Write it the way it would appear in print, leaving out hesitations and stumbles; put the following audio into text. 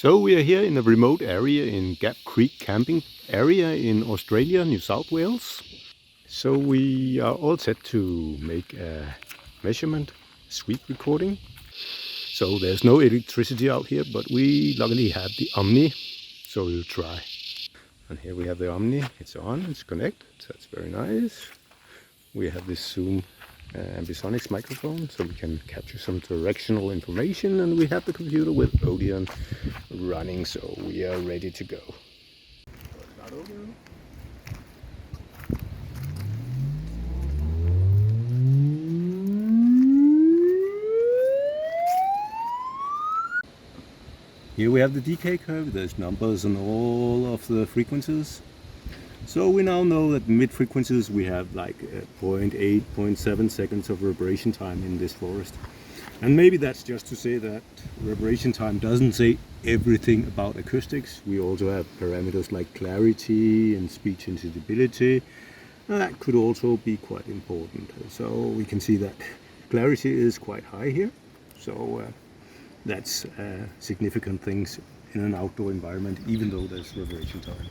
So we are here in a remote area in Gap Creek camping area in Australia, New South Wales. So we are all set to make a measurement sweep recording. So there's no electricity out here, but we luckily have the Omni, so we'll try. And here we have the Omni, it's on, it's connected, that's very nice. We have this Zoom Ambisonics microphone, so we can capture some directional information, and we have the computer with Odeon running, so we are ready to go. Start over. Here we have the decay curve, there's numbers on all of the frequencies. So we now know that mid frequencies we have like 0.8, 0.7 seconds of reverberation time in this forest. And maybe that's just to say that reverberation time doesn't say everything about acoustics. We also have parameters like clarity and speech intelligibility. And that could also be quite important. So we can see that clarity is quite high here. So that's significant things in an outdoor environment, even though there's reverberation time.